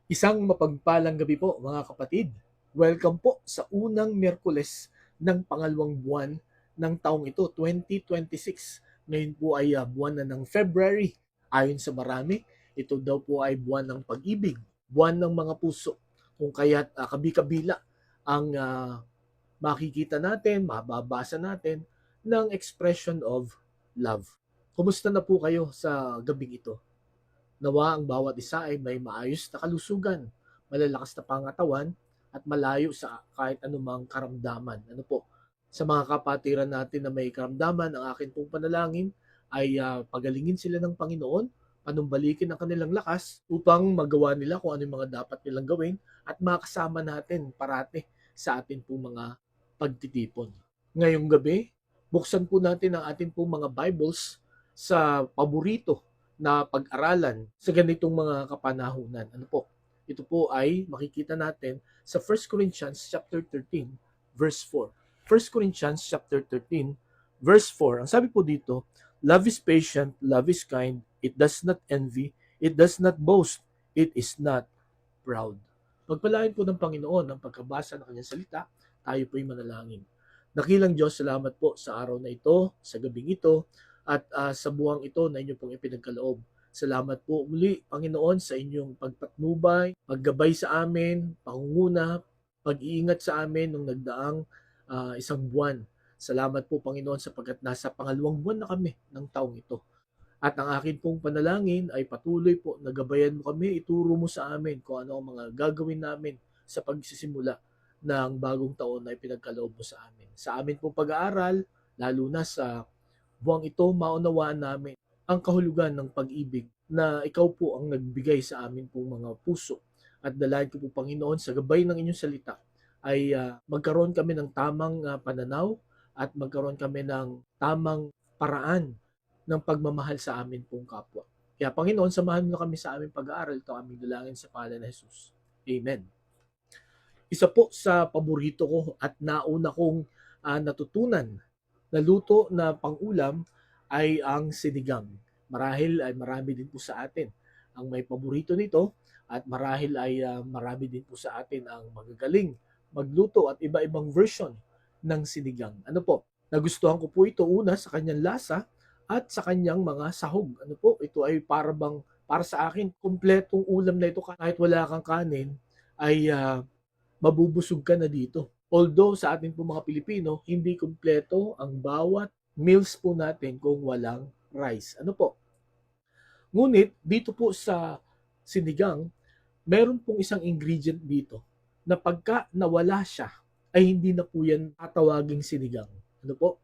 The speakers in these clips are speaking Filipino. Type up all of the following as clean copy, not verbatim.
Isang mapagpalang gabi po mga kapatid. Welcome po sa unang Miyerkules ng pangalawang buwan ng taong ito, 2026. Ngayon po ay buwan na ng February. Ayon sa marami, ito daw po ay buwan ng pag-ibig, buwan ng mga puso. Kung kaya't kabi-kabila ang makikita natin, mababasa natin ng expression of love. Kumusta na po kayo sa gabing ito? Nawa ang bawat isa ay may maayos na kalusugan, malalakas na pangatawan, at malayo sa kahit anumang karamdaman. Ano po? Sa mga kapatiran natin na may karamdaman, ang akin pong panalangin ay pagalingin sila ng Panginoon, panumbalikin ang kanilang lakas upang magawa nila kung ano yung mga dapat nilang gawin at makasama natin parati sa atin pong mga pagtitipon. Ngayong gabi, buksan po natin ang atin pong mga Bibles sa paborito na pag-aralan sa ganitong mga kapanahunan. Ano po? Ito po ay makikita natin sa 1 Corinthians chapter 13 verse 4. 1 Corinthians chapter 13 verse 4. Ang sabi po dito, love is patient, love is kind, it does not envy, it does not boast, it is not proud. Pagpalain po ng Panginoon ang pagkabasa ng kanyang salita, tayo po'y manalangin. Dakilang Diyos, salamat po sa araw na ito, sa gabing ito, at sa buwang ito na inyo pong ipinagkaloob. Salamat po muli, Panginoon, sa inyong pagpatnubay, paggabay sa amin, pangunguna, pag-iingat sa amin nung nagdaang isang buwan. Salamat po, Panginoon, sapagkat nasa pangalawang buwan na kami ng taong ito. At ang akin pong panalangin ay patuloy po na gabayan mo kami, ituro mo sa amin kung ano ang mga gagawin namin sa pagsisimula ng bagong taon na ipinagkaloob mo sa amin. Sa amin pong pag-aaral, lalo na sa buwang ito, maunawaan namin ang kahulugan ng pag-ibig na ikaw po ang nagbigay sa amin pong mga puso. At dalayan ko po, Panginoon, sa gabay ng inyong salita ay magkaroon kami ng tamang pananaw at magkaroon kami ng tamang paraan ng pagmamahal sa amin pong kapwa. Kaya Panginoon, samahan mo kami sa aming pag-aaral. Ito aming dalangin sa pangalan ni Jesus. Amen. Isa po sa paborito ko at nauna kong natutunan na luto na pangulam ay ang sinigang. Marahil ay marami din po sa atin ang may paborito nito at marahil ay marami din po sa atin ang magagaling magluto at iba-ibang version ng sinigang. Ano po? Nagustuhan ko po ito una sa kanyang lasa at sa kanyang mga sahog. Ano po? Ito ay para sa akin kumpletong ulam na ito kahit wala kang kanin ay mabubusog ka na dito. Although sa atin po mga Pilipino, hindi kumpleto ang bawat meals po natin kung walang rice. Ano po? Ngunit dito po sa sinigang, meron pong isang ingredient dito na pagka nawala siya, ay hindi na po yan tatawaging sinigang. Ano po?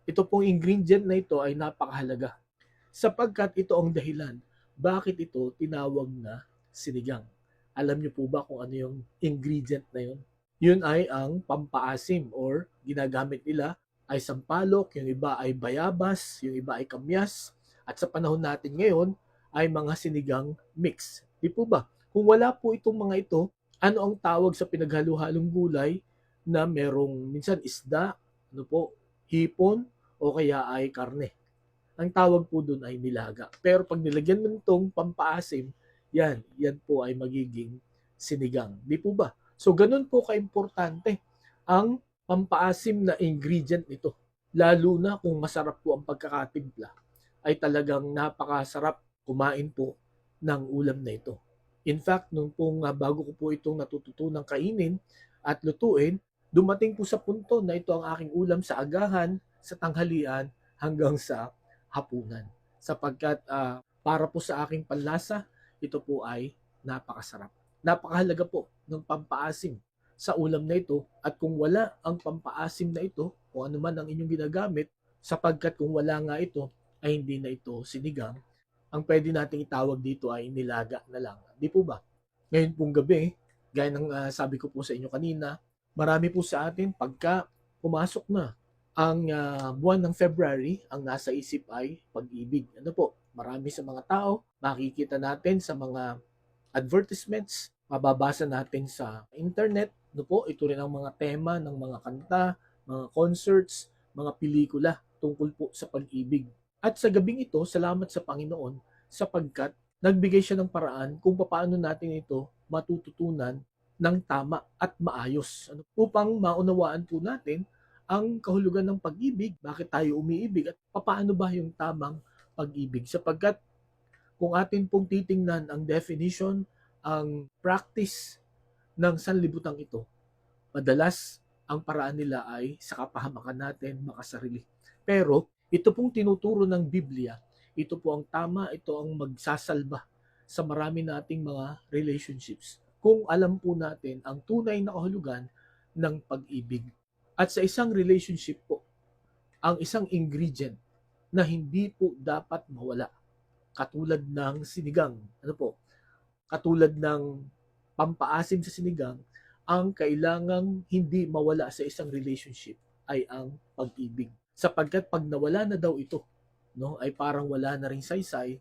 Ito pong ingredient na ito ay napakahalaga sapagkat ito ang dahilan bakit ito tinawag na sinigang. Alam niyo po ba kung ano yung ingredient na yun? Yun ay ang pampaasim or ginagamit nila ay sampalok, yung iba ay bayabas, yung iba ay kamyas, at sa panahon natin ngayon ay mga sinigang mix. Di po ba? Kung wala po itong mga ito, ano ang tawag sa pinaghalo-halong gulay na merong minsan isda, ano po, hipon, o kaya ay karne? Ang tawag po doon ay nilaga. Pero pag nilagyan mo nitong pampaasim, yan po ay magiging sinigang. Di po ba? So, ganun po kaimportante ang pampaasim na ingredient nito. Lalo na kung masarap po ang pagkakatimpla, ay talagang napakasarap kumain po ng ulam na ito. In fact, nung pong bago ko po itong natututunang kainin at lutuin, dumating po sa punto na ito ang aking ulam sa agahan, sa tanghalian, hanggang sa hapunan. Sapagkat para po sa aking panlasa, ito po ay napakasarap. Napakahalaga po ng pampaasim sa ulam na ito at kung wala ang pampaasim na ito, kung ano man ang inyong ginagamit, sapagkat kung wala nga ito, ay hindi na ito sinigang, ang pwede nating itawag dito ay nilaga na lang. Di po ba? Ngayon pong gabi, gaya ng sabi ko po sa inyo kanina, marami po sa atin pagka pumasok na ang buwan ng February, ang nasa isip ay pag-ibig. Ano po? Marami sa mga tao, makikita natin sa mga advertisements, mababasa natin sa internet. Ano po? Ito rin ang mga tema ng mga kanta, mga concerts, mga pelikula tungkol po sa pag-ibig. At sa gabing ito, salamat sa Panginoon sapagkat nagbigay siya ng paraan kung paano natin ito matututunan ng tama at maayos. Upang maunawaan po natin ang kahulugan ng pag-ibig, bakit tayo umiibig at paano ba yung tamang pag-ibig. Sapagkat kung atin pong titingnan ang definition, ang practice ng sanlibutan ito, madalas ang paraan nila ay sa kapahamakan natin makasarili. Pero ito pong tinuturo ng Biblia, ito po ang tama, ito ang magsasalba sa marami nating mga relationships. Kung alam po natin ang tunay na kahulugan ng pag-ibig. At sa isang relationship po, ang isang ingredient na hindi po dapat mawala, katulad ng sinigang, katulad ng pampaasim sa sinigang, ang kailangang hindi mawala sa isang relationship ay ang pag-ibig. Sapagkat pag nawala na daw ito, ay parang wala na ring saysay,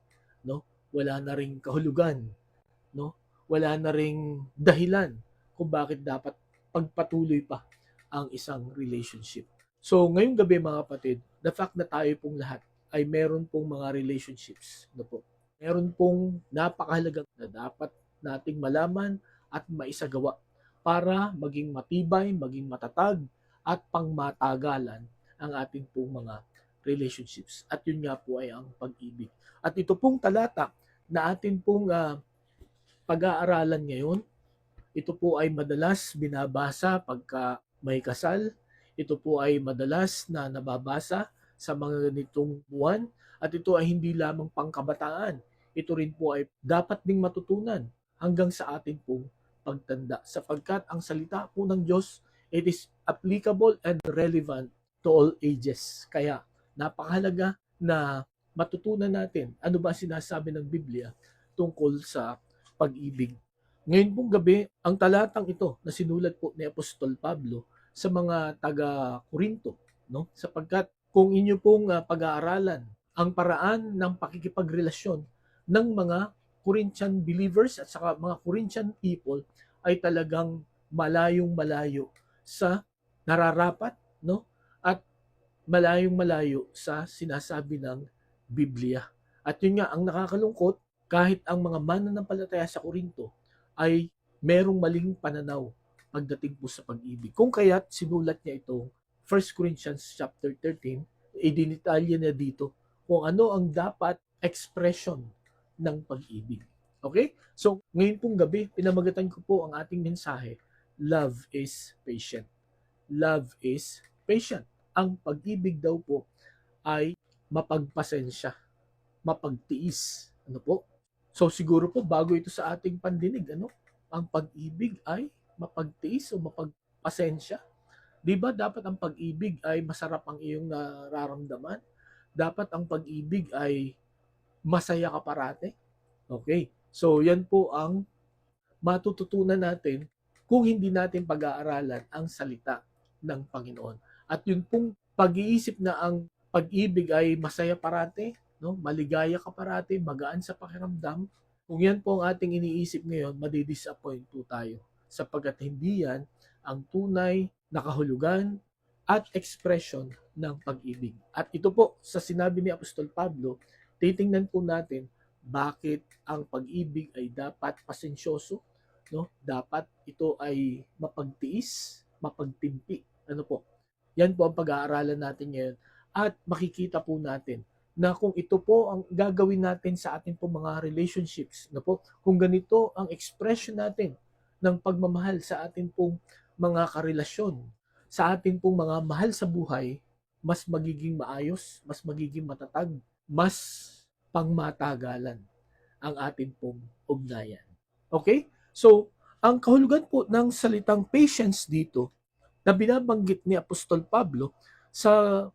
wala na ring kahulugan, wala na ring dahilan kung bakit dapat pagpatuloy pa ang isang relationship. So ngayong gabi mga kapatid, the fact na tayo pong lahat ay meron pong mga relationships, meron pong napakahalagang na dapat nating malaman at maisagawa para maging matibay, maging matatag at pangmatagalan ang ating pong mga relationships. At yun nga po ay ang pag-ibig. At ito pong talata na atin pong pag-aaralan ngayon, ito po ay madalas binabasa pagka may kasal. Ito po ay madalas na nababasa sa mga ganitong buwan. At ito ay hindi lamang pangkabataan. Ito rin po ay dapat ding matutunan hanggang sa atin pong pagtanda. Sapagkat ang salita po ng Diyos, it is applicable and relevant to all ages. Kaya napakahalaga na matutunan natin ano ba sinasabi ng Biblia tungkol sa pag-ibig. Ngayon pong gabi, ang talatang ito na sinulat po ni Apostol Pablo sa mga taga-Korinto, sapagkat kung inyo pong pag-aaralan ang paraan ng pakikipagrelasyon ng mga Corinthian believers at saka mga Corinthian people ay talagang malayong-malayo sa nararapat, at malayong-malayo sa sinasabi ng Biblia. At yun nga, ang nakakalungkot, kahit ang mga mananampalataya sa Korinto ay merong maling pananaw pagdating po sa pag-ibig. Kung kaya't sinulat niya itong 1 Corinthians chapter 13, idinitalya niya dito kung ano ang dapat expression ng pag-ibig. Okay? So, ngayon pong gabi, pinamagatan ko po ang ating mensahe, love is patient. Love is patient. Ang pag-ibig daw po ay mapagpasensya, mapagtiis. So siguro po bago ito sa ating pandinig, ang pag-ibig ay mapagtiis o mapagpasensya. 'Di ba dapat ang pag-ibig ay masarap ang iyong nararamdaman? Dapat ang pag-ibig ay masaya ka parate? Okay. So yan po ang matututunan natin kung hindi natin pag-aaralan ang salita ng Panginoon. At yun pong pag-iisip na ang pag-ibig ay masaya parate, maligaya ka parate, magaan sa pakiramdam, kung yan po ang ating iniisip ngayon, madidisappoint po tayo. Sapagkat hindi yan ang tunay na kahulugan at expression ng pag-ibig. At ito po, sa sinabi ni Apostol Pablo, titingnan po natin bakit ang pag-ibig ay dapat pasensyoso, dapat ito ay mapagtiis, mapagtimpi. Yan po ang pag-aaralan natin ngayon. At makikita po natin na kung ito po ang gagawin natin sa ating po mga relationships, kung ganito ang expression natin ng pagmamahal sa ating pong mga karelasyon, sa ating pong mga mahal sa buhay, mas magiging maayos, mas magiging matatag, mas pangmatagalan ang ating pong ugnayan. Okay? So, ang kahulugan po ng salitang patience dito na binabanggit ni Apostol Pablo sa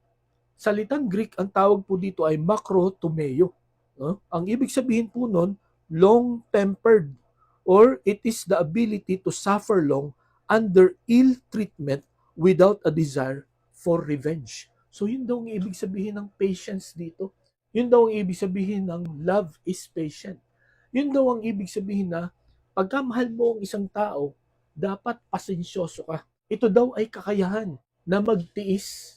salitang Greek, ang tawag po dito ay makrotumeo. Ang ibig sabihin po nun, long-tempered, or it is the ability to suffer long under ill treatment without a desire for revenge. So yun daw ang ibig sabihin ng patience dito. Yun daw ang ibig sabihin ng love is patient. Yun daw ang ibig sabihin na pagkamahal mo ang isang tao, dapat pasensyoso ka. Ito daw ay kakayahan na magtiis,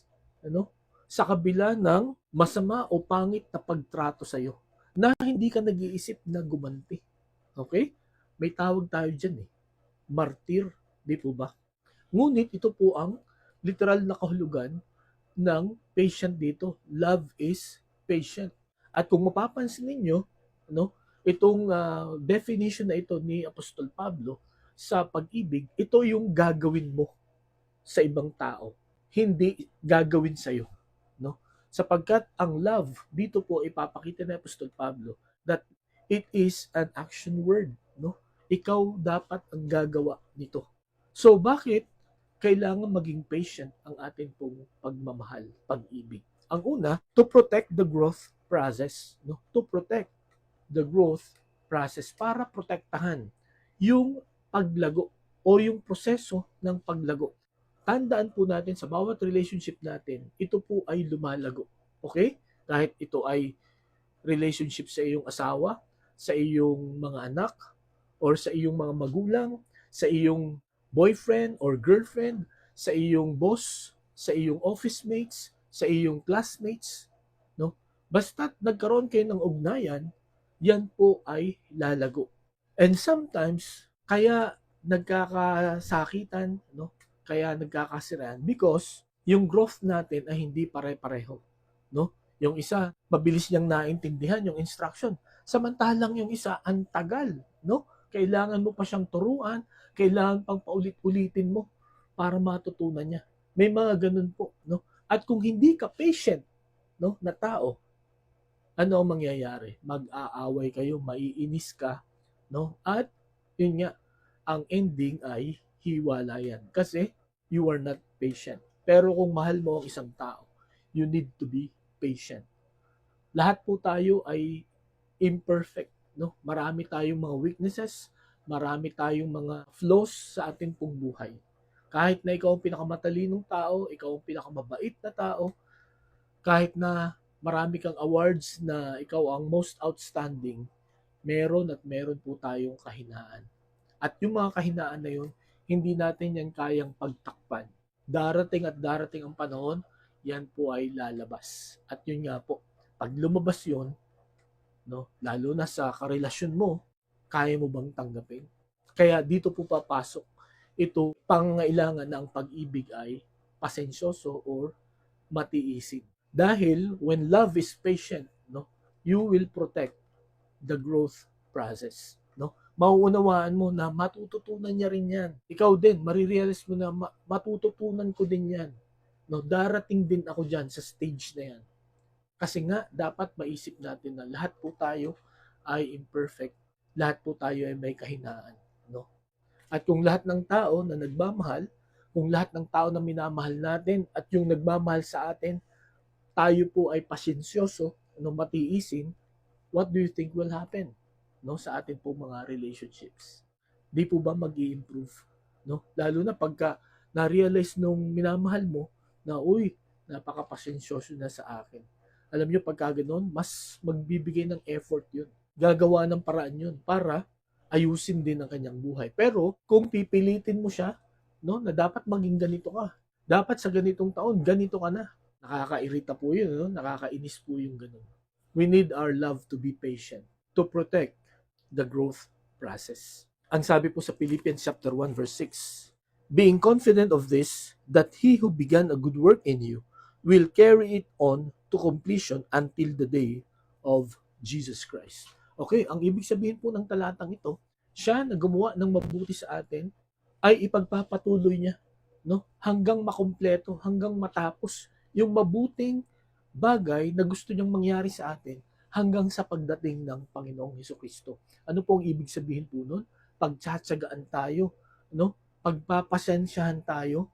sa kabila ng masama o pangit na pagtrato sa iyo, na hindi ka nag-iisip na gumanti. Okay? May tawag tayo dyan martir, di po ba? Ngunit ito po ang literal na kahulugan ng patient dito. Love is patient. At kung mapapansin ninyo, no, itong definition na ito ni Apostol Pablo sa pag-ibig, ito yung gagawin mo sa ibang tao, hindi gagawin sa iyo, no? Sapagkat ang love dito po ipapakita ni Apostol Pablo that it is an action word, no? Ikaw dapat ang gagawa nito. So bakit kailangan maging patient ang ating pong pagmamahal, pag-ibig? Ang una, to protect the growth process, no? To protect the growth process, para protektahan yung paglago o yung proseso ng paglago. Tandaan po natin sa bawat relationship natin, ito po ay lumalago. Okay? Kahit ito ay relationship sa iyong asawa, sa iyong mga anak, or sa iyong mga magulang, sa iyong boyfriend or girlfriend, sa iyong boss, sa iyong office mates, sa iyong classmates, no? Basta't nagkaroon kayo ng ugnayan, yan po ay lalago. And sometimes, kaya nagkakasakitan, no? Kaya nagkakasiraan because yung growth natin ay hindi pare-pareho, no? Yung isa, mabilis niyang naintindihan yung instruction. Samantalang yung isa, ang tagal, no? Kailangan mo pa siyang turuan, kailangan pang paulit-ulitin mo para matutunan niya. May mga ganun po, no? At kung hindi ka patient, no, na tao, ano ang mangyayari? Mag-aaway kayo, maiinis ka, no? At yun nga, ang ending ay hiwalayan kasi you are not patient. Pero kung mahal mo ang isang tao, you need to be patient. Lahat po tayo ay imperfect, no? Marami tayong mga weaknesses, marami tayong mga flaws sa ating pong buhay. Kahit na ikaw ang pinakamatalinong tao, ikaw ang pinakamabait na tao, kahit na marami kang awards na ikaw ang most outstanding, meron at meron po tayong kahinaan. At yung mga kahinaan na yun, hindi natin yan kayang pagtakpan. Darating at darating ang panahon, yan po ay lalabas. At yun nga po, pag lumabas yun, no, lalo na sa karelasyon mo, kaya mo bang tanggapin? Kaya dito po papasok ito, pangangailangan na ang pag-ibig ay pasensyoso or matiisin. Dahil when love is patient, no, you will protect the growth process, no? Mauunawaan mo na matututunan niya rin 'yan. Ikaw din, marirealize mo na matututunan ko din 'yan. No, darating din ako diyan sa stage na 'yan. Kasi nga dapat maisip natin na lahat po tayo ay imperfect. Lahat po tayo ay may kahinaan, no? At kung lahat ng tao na nagmamahal, kung lahat ng tao na minamahal natin at yung nagmamahal sa atin, tayo po ay pasyensyoso, no, matiisin, what do you think will happen, no, sa atin po mga relationships? Di po ba mag-i-improve, no? Lalo na pagka na-realize nung minamahal mo na, uy, napaka-pasensyoso na sa akin. Alam nyo, pagka ganun, mas magbibigay ng effort yun. Gagawa ng paraan yun para ayusin din ang kanyang buhay. Pero kung pipilitin mo siya, no, na dapat maging ganito ka, dapat sa ganitong taon, ganito ka na, nakakairita po yun, no? Nakakainis po yung ganun. We need our love to be patient, to protect the growth process. Ang sabi po sa Philippians chapter 1 verse 6, being confident of this, that he who began a good work in you will carry it on to completion until the day of Jesus Christ. Okay, ang ibig sabihin po ng talatang ito, siya na gumawa ng mabuti sa atin ay ipagpapatuloy niya, no, hanggang makumpleto, hanggang matapos yung mabuting bagay na gusto niyang mangyari sa atin hanggang sa pagdating ng Panginoong Hesukristo. Ano po ang ibig sabihin po nun? Pagtsatsagaan tayo, no? Pagpapasensyahan tayo,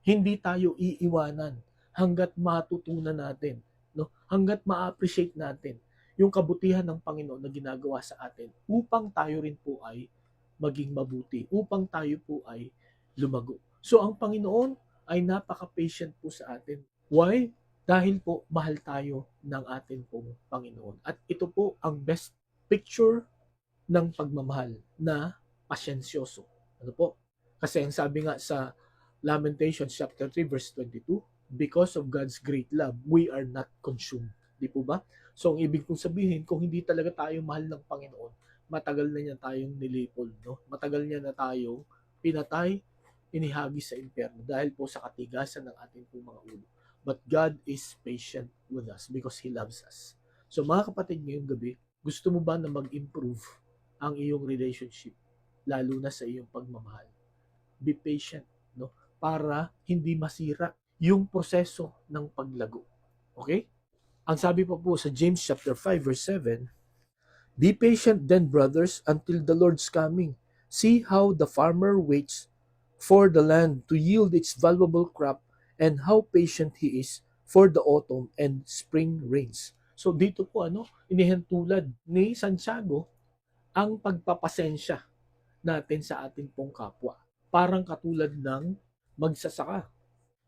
hindi tayo iiwanan hanggat matutunan natin, no? Hanggat ma-appreciate natin yung kabutihan ng Panginoon na ginagawa sa atin upang tayo rin po ay maging mabuti, upang tayo po ay lumago. So ang Panginoon ay napaka-patient po sa atin. Why? Dahil po mahal tayo ng ating pong Panginoon. At ito po ang best picture ng pagmamahal na pasyensyoso. Ano po? Kasi ang sabi nga sa Lamentations chapter 3 verse 22, because of God's great love, we are not consumed. Di po ba? So ang ibig kong sabihin, kung hindi talaga tayo mahal ng Panginoon, matagal na niya tayong nilipol, no? Matagal niya na tayong pinatay, inihagis sa impyerno dahil po sa katigasan ng ating pong mga ulo. But God is patient with us because He loves us. So mga kapatid, ngayong gabi, gusto mo ba na mag-improve ang iyong relationship, lalo na sa iyong pagmamahal? Be patient, no? Para hindi masira yung proseso ng paglago. Okay? Ang sabi pa po sa James chapter 5 verse 7, be patient then, brothers, until the Lord's coming. See how the farmer waits for the land to yield its valuable crop, and how patient he is for the autumn and spring rains. So dito po inihentulad ni Santiago ang pagpapasensya natin sa ating pong kapwa. Parang katulad ng magsasaka.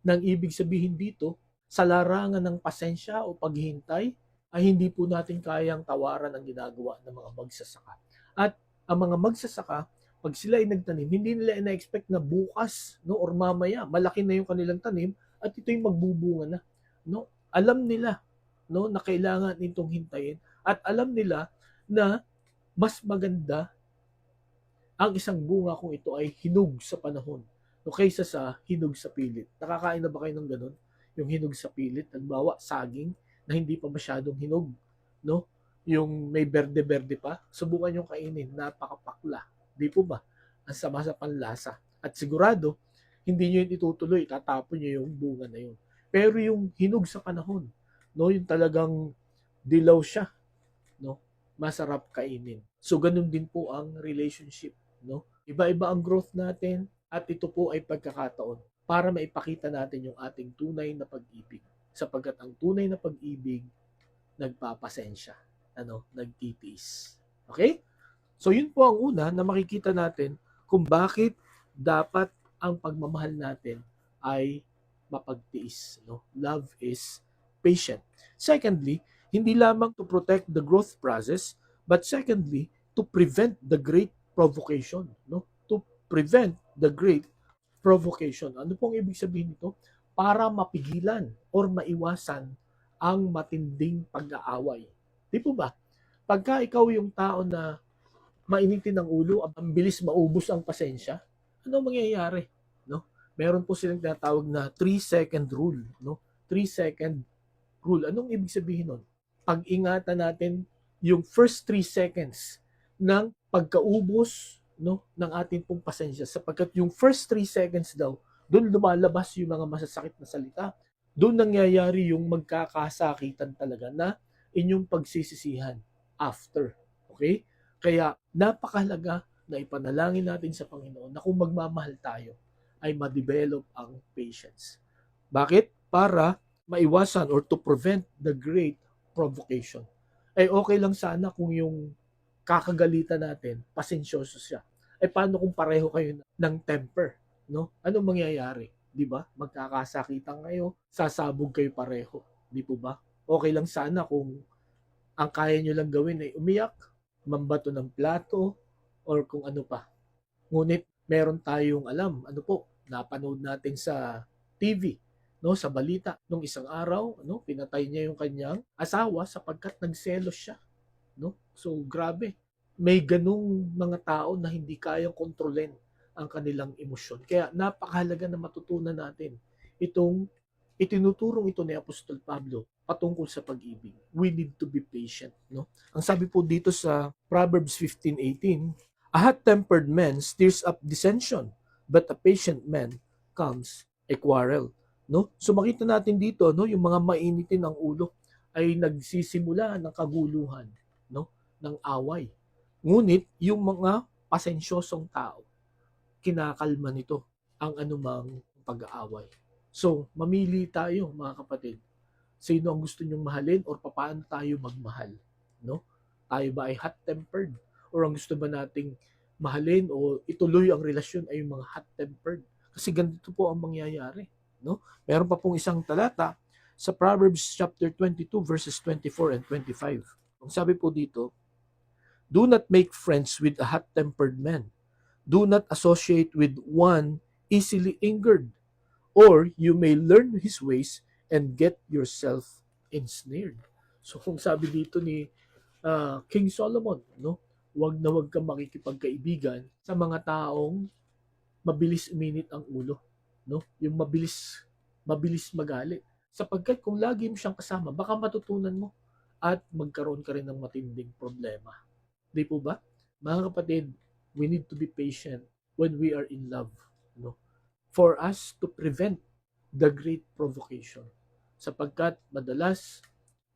Nang ibig sabihin dito, sa larangan ng pasensya o paghihintay, ay hindi po natin kayang tawaran ang ginagawa ng mga magsasaka. At ang mga magsasaka, pag sila ay nagtanim, hindi nila ina-expect na bukas, no, or mamaya, malaki na yung kanilang tanim at ito'y magbubunga na. No? Alam nila, no, na kailangan nitong hintayin at alam nila na mas maganda ang isang bunga kung ito ay hinog sa panahon, no, kaysa sa hinog sa pilit. Nakakain na ba kayo ng ganun? Yung hinog sa pilit, halimbawa saging na hindi pa masyadong hinog, no? Yung may berde-berde pa, subukan yung kainin, napakapakla. Di po ba? Ang sama sa panlasa. At sigurado, hindi nyo yun itutuloy, tatapon nyo yung bunga na yun. Pero yung hinog sa panahon, no, yung talagang dilaw siya, no, masarap kainin. So ganun din po ang relationship, no? Iba-iba ang growth natin at ito po ay pagkakataon para maipakita natin yung ating tunay na pag-ibig. Sapagkat ang tunay na pag-ibig nagpapasensya, nagtitiis. Okay? So yun po ang una na makikita natin kung bakit dapat ang pagmamahal natin ay mapagtiis, no? Love is patient. Secondly, hindi lamang to protect the growth process, but secondly, to prevent the great provocation, no? To prevent the great provocation. Ano pong ibig sabihin nito? Para mapigilan or maiwasan ang matinding pag-aaway. Di po ba? Pagka ikaw yung tao na mainitin ang ulo, ang bilis maubos ang pasensya, ano mangyayari? No? Meron po silang tinatawag na 3-second rule. No? 3-second rule. Anong ibig sabihin nun? Pag-ingatan natin yung first 3 seconds ng pagkaubos, no, ng ating pong pasensya, sapagkat yung first 3 seconds daw, doon lumalabas yung mga masasakit na salita. Doon nangyayari yung magkakasakitan talaga na inyong pagsisisihan after. Okay? Kaya napakahalaga na ipanalangin natin sa Panginoon na kung magmamahal tayo, ay ma-develop ang patience. Bakit? Para maiwasan or to prevent the great provocation. Okay lang sana kung yung kakagalitan natin, pasensyoso siya. Paano kung pareho kayo ng temper? No? Anong mangyayari? Di ba? Magkakasakitan kayo, sasabog kayo pareho. Di po ba? Okay lang sana kung ang kaya nyo lang gawin ay umiyak, mambato ng plato, or kung ano pa. Ngunit meron tayong alam, napanood natin sa TV, no, sa balita, nung isang araw, pinatay niya yung kanyang asawa sapagkat nagselos siya, no? So grabe. May ganung mga tao na hindi kayang kontrolin ang kanilang emosyon. Kaya napakahalaga na matutunan natin itong itinuturong ito ni Apostol Pablo patungkol sa pag-ibig. We need to be patient, no? Ang sabi po dito sa Proverbs 15:18, a hot-tempered man stirs up dissension, but a patient man calms a quarrel, no? So makita natin dito, no, yung mga mainitin ang ulo ay nagsisimula ng kaguluhan, no, ng away. Ngunit yung mga pasensyosong tao, kinakalma nito ang anumang pag-aaway. So, mamili tayo mga kapatid. Sino ang gusto nyong mahalin or paano tayo magmahal? No? Tayo ba ay hot-tempered? Or ang gusto ba nating mahalin o ituloy ang relasyon ay yung mga hot-tempered? Kasi ganito po ang mangyayari. No? Meron pa pong isang talata sa Proverbs chapter 22 verses 24 and 25. Ang sabi po dito, do not make friends with a hot-tempered man. Do not associate with one easily angered, or you may learn his ways and get yourself ensnared. So kung sabi dito ni King Solomon, no, Huwag kang makikipagkaibigan sa mga taong mabilis uminit ang ulo, no? Yung mabilis magalit. Sapagkat kung lagi mo siyang kasama, baka matutunan mo at magkaroon ka rin ng matinding problema. Di po ba? Mga kapatid, we need to be patient when we are in love, no? For us to prevent the great provocation. Sapagkat madalas,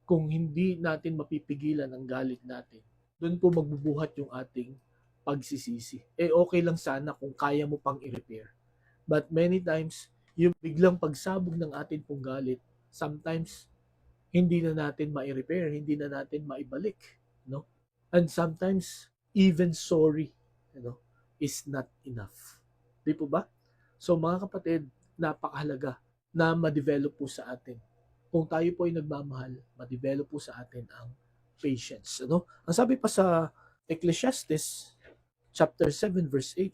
kung hindi natin mapipigilan ang galit natin, doon po magbubuhat yung ating pagsisisi. Okay lang sana kung kaya mo pang i-repair. But many times, yung biglang pagsabog ng atin pong galit, sometimes hindi na natin ma-repair, hindi na natin maibalik, no? And sometimes even sorry, is not enough. Di po ba? So mga kapatid, napakahalaga na ma-develop po sa atin. Kung tayo po ay nagmamahal, ma-develop po sa atin ang patience. Ang sabi pa sa Ecclesiastes chapter 7 verse 8,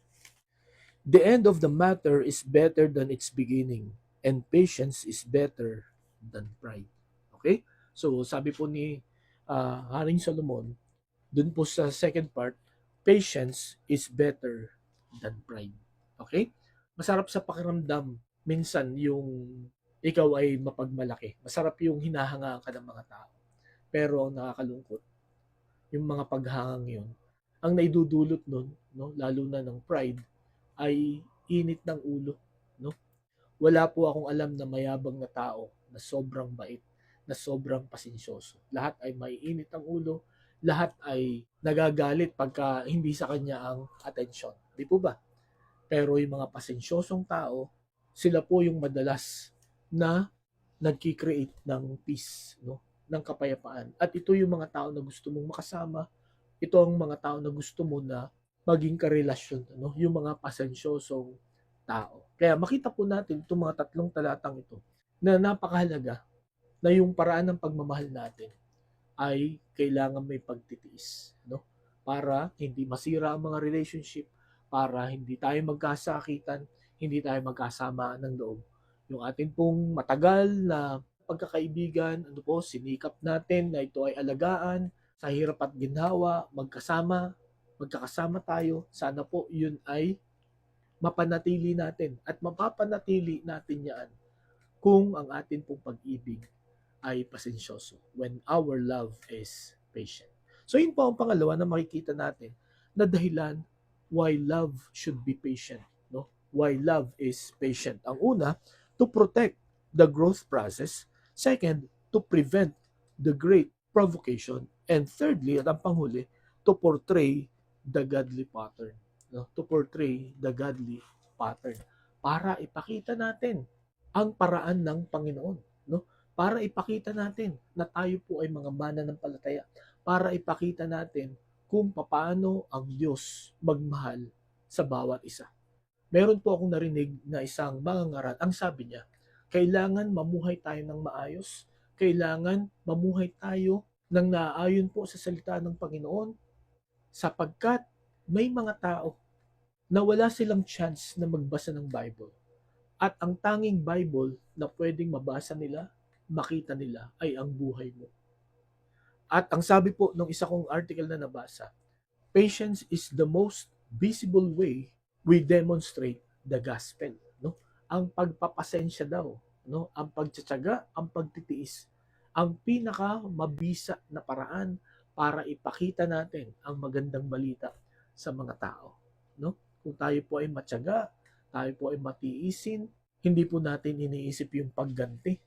the end of the matter is better than its beginning, and patience is better than pride. Okay? So, sabi po ni Haring Solomon, dun po sa second part, patience is better than pride. Okay? Masarap sa pakiramdam minsan yung ikaw ay mapagmalaki. Masarap yung hinahangaan ka ng mga tao. Pero ang nakakalungkot, yung mga paghangang yun, ang naidudulot nun, no, lalo na ng pride, ay init ng ulo. No? Wala po akong alam na mayabang na tao na sobrang bait, na sobrang pasensyoso. Lahat ay maiinit ang ulo, lahat ay nagagalit pagka hindi sa kanya ang atensyon. Di po ba? Pero yung mga pasensyosong tao, sila po yung madalas na nagki-create ng peace, no? Ng kapayapaan. At ito yung mga tao na gusto mong makasama, ito ang mga tao na gusto mo na maging karelasyon, no? Yung mga pasensyosong tao. Kaya makita po natin itong mga tatlong talatang ito na napakahalaga na yung paraan ng pagmamahal natin ay kailangan may pagtitiis, no? Para hindi masira ang mga relationship, para hindi tayo magkasakitan, hindi tayo magkasama ng loob. Yung atin pong matagal na pagkakaibigan, sinikap natin na ito ay alagaan, sa hirap at ginhawa, magkakasama tayo, sana po yun ay mapanatili natin at mapapanatili natin yan kung ang atin pong pag-ibig ay pasensyoso, when our love is patient. So yun po ang pangalawa na makikita natin na dahilan why love should be patient, no? Why love is patient. Ang una, to protect the growth process. Second, to prevent the great provocation. And thirdly, at ang panghuli, to portray the godly pattern. No? To portray the godly pattern. Para ipakita natin ang paraan ng Panginoon. No? Para ipakita natin na tayo po ay mga mananampalataya. Para ipakita natin kung paano ang Diyos magmahal sa bawat isa. Meron po akong narinig na isang mangangaral. Ang sabi niya, kailangan mamuhay tayo ng maayos. Kailangan mamuhay tayo ng naaayon po sa salita ng Panginoon sapagkat may mga tao na wala silang chance na magbasa ng Bible. At ang tanging Bible na pwedeng mabasa nila, makita nila ay ang buhay mo. At ang sabi po ng isa kong article na nabasa, patience is the most visible way we demonstrate the gospel. No? Ang pagpapasensya daw, no? Ang pagtsatsaga, ang pagtitiis, ang pinaka mabisa na paraan para ipakita natin ang magandang balita sa mga tao. No? Kung tayo po ay matyaga, tayo po ay matiisin, hindi po natin iniisip yung pagganti.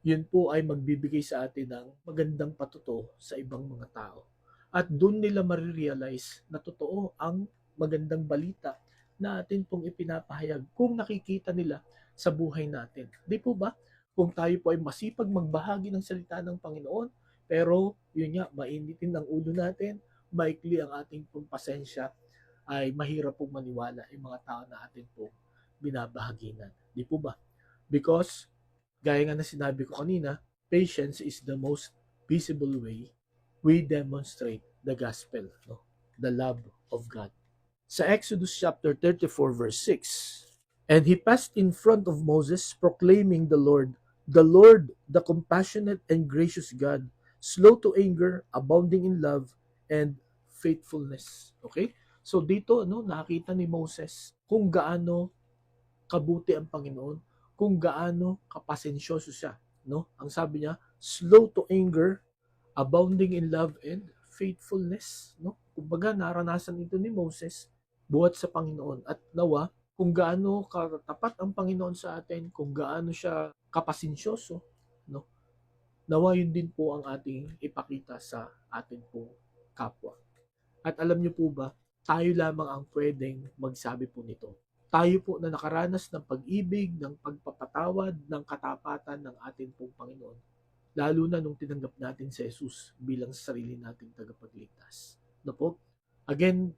Yun po ay magbibigay sa atin ng magandang patuto sa ibang mga tao. At doon nila marirealize na totoo ang magandang balita na atin pong ipinapahayag kung nakikita nila sa buhay natin. Di po ba? Kung tayo po ay masipag magbahagi ng salita ng Panginoon, pero yun nga, mainitin ang ulo natin, maikli ang ating pong pasensya, ay mahirap pong maniwala yung mga tao na atin pong binabahaginan. Di po ba? Because, gaya nga na sinabi ko kanina, patience is the most visible way we demonstrate the gospel, no? The love of God. Sa Exodus chapter 34 verse 6, and he passed in front of Moses proclaiming the Lord, the compassionate and gracious God, slow to anger, abounding in love, and faithfulness. Okay? So dito nakita ni Moses kung gaano kabuti ang Panginoon, kung gaano kapasensyoso siya, Ang sabi niya, slow to anger, abounding in love and faithfulness, Kumbaga naranasan ito ni Moses buhat sa Panginoon at nawa kung gaano katapat ang Panginoon sa atin, kung gaano siya kapasensyoso, nawa yun din po ang ating ipakita sa atin po kapwa. At alam niyo po ba, tayo lamang ang pwedeng magsabi po nito. Tayo po na nakaranas ng pag-ibig, ng pagpapatawad, ng katapatan ng ating pong Panginoon. Lalo na nung tinanggap natin si Jesus bilang sarili nating tagapagligtas. Po? Again,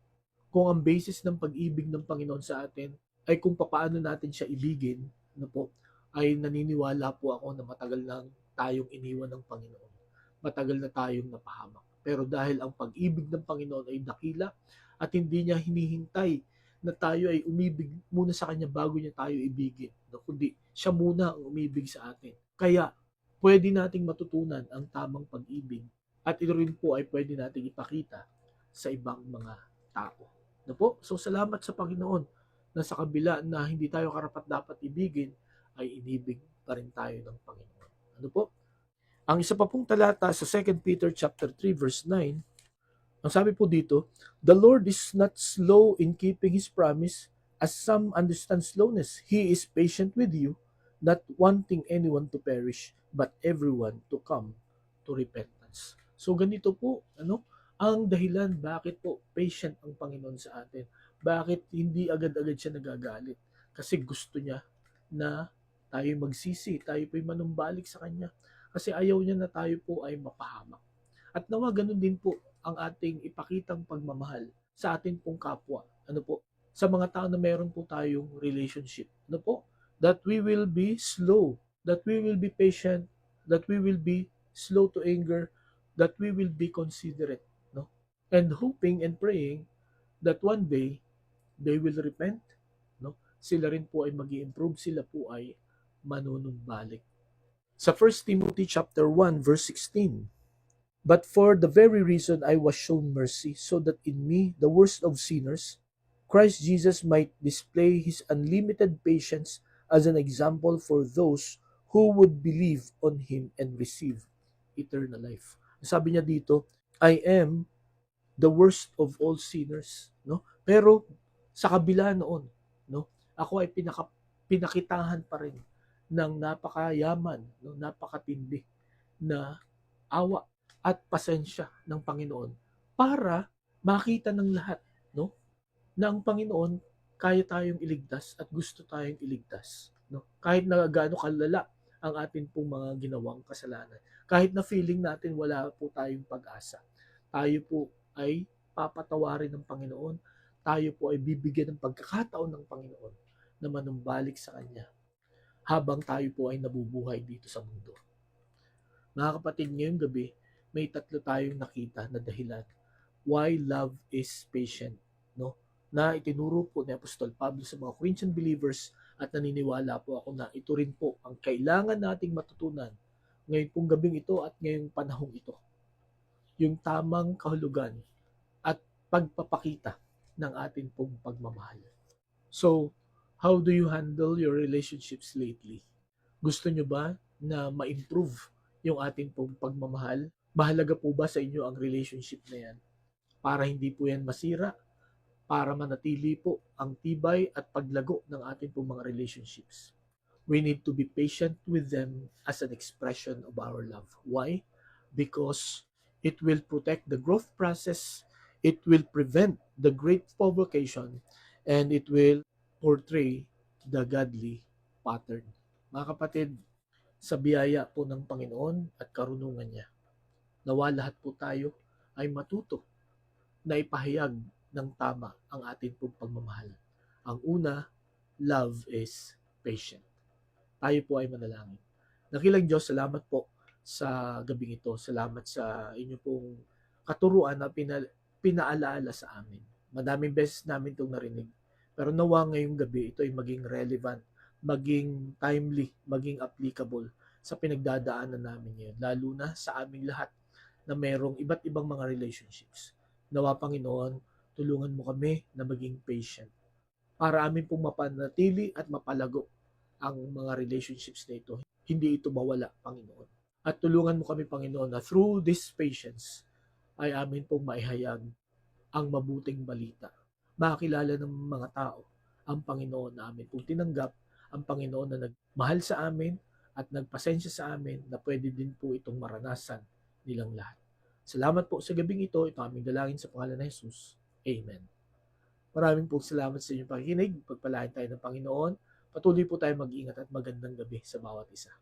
kung ang basis ng pag-ibig ng Panginoon sa atin ay kung paano natin siya ibigin, po, ay naniniwala po ako na matagal nang tayong iniwan ng Panginoon. Matagal na tayong napahamak. Pero dahil ang pag-ibig ng Panginoon ay dakila at hindi niya hinihintay na tayo ay umibig muna sa Kanya bago niya tayo ibigin. Kundi siya muna ang umibig sa atin. Kaya pwede nating matutunan ang tamang pag-ibig at ito rin po ay pwede nating ipakita sa ibang mga tao. Po? So salamat sa Panginoon na sa kabila na hindi tayo karapat dapat ibigin, ay inibig pa rin tayo ng Panginoon. Po? Ang isa pa pong talata sa 2 Peter chapter 3 verse 9, ang sabi po dito, the Lord is not slow in keeping His promise, as some understand slowness. He is patient with you, not wanting anyone to perish, but everyone to come to repentance. So ganito po, ang dahilan bakit po patient ang Panginoon sa atin. Bakit hindi agad-agad siya nagagalit? Kasi gusto niya na tayo magsisi, tayo po'y manumbalik sa Kanya. Kasi ayaw niya na tayo po ay mapahamak. At nawa ganun din po ang ating ipakitang pagmamahal sa atin pong kapwa. Po? Sa mga tao na meron po tayong relationship. Po? That we will be slow, that we will be patient, that we will be slow to anger, that we will be considerate. And hoping and praying that one day they will repent. Sila rin po ay mag-i-improve, sila po ay manunumbalik. Sa 1 Timothy chapter 1 verse 16, but for the very reason I was shown mercy, so that in me, the worst of sinners, Christ Jesus might display His unlimited patience as an example for those who would believe on Him and receive eternal life. Sabi niya dito, I am the worst of all sinners. Pero sa kabila noon, ako ay pinakitahan pa rin ng napakayaman, napakatindi na awa at pasensya ng Panginoon para makita ng lahat, na ang Panginoon kaya tayong iligtas at gusto tayong iligtas. Kahit na gaano kalala ang atin pong mga ginawang kasalanan. Kahit na feeling natin wala po tayong pag-asa. Tayo po ay papatawarin ng Panginoon. Tayo po ay bibigyan ng pagkakataon ng Panginoon na manumbalik sa Kanya habang tayo po ay nabubuhay dito sa mundo. Mga kapatid, ngayong gabi, may tatlo tayong nakita na dahilan why love is patient, na itinuro po ni Apostol Pablo sa mga Corinthian believers at naniniwala po ako na ito rin po ang kailangan nating matutunan ngayon pong gabing ito at ngayong panahong ito. Yung tamang kahulugan at pagpapakita ng ating pong pagmamahal. So, how do you handle your relationships lately? Gusto nyo ba na ma-improve yung ating pong pagmamahal? Mahalaga po ba sa inyo ang relationship na yan? Para hindi po yan masira, para manatili po ang tibay at paglago ng ating pong mga relationships. We need to be patient with them as an expression of our love. Why? Because it will protect the growth process, it will prevent the great provocation, and it will portray the godly pattern. Mga kapatid, sa biyaya po ng Panginoon at karunungan niya, nawa lahat po tayo ay matuto na ipahayag ng tama ang ating pong pagmamahal. Ang una, love is patient. Tayo po ay manalangin. Nakilang Diyos, salamat po sa gabing ito. Salamat sa inyo pong katuruan na pinaalaala sa amin. Madaming beses namin itong narinig. Pero nawa ngayong gabi, ito ay maging relevant, maging timely, maging applicable sa pinagdadaanan namin ngayon. Lalo na sa aming lahat na mayroong iba't ibang mga relationships. Nawa Panginoon, tulungan mo kami na maging patient para amin pong mapanatili at mapalago ang mga relationships na ito. Hindi ito mawala, Panginoon. At tulungan mo kami, Panginoon, na through this patience ay amin pong maihayag ang mabuting balita. Makakilala ng mga tao ang Panginoon na amin pong tinanggap, ang Panginoon na nagmahal sa amin at nagpasensya sa amin na pwede din po itong maranasan nilang lahat. Salamat po sa gabing ito. Ito aming dalangin sa pangalan ng Jesus. Amen. Maraming po salamat sa inyong pakikinig. Pagpalain tayo ng Panginoon. Patuloy po tayo mag-ingat at magandang gabi sa bawat isa.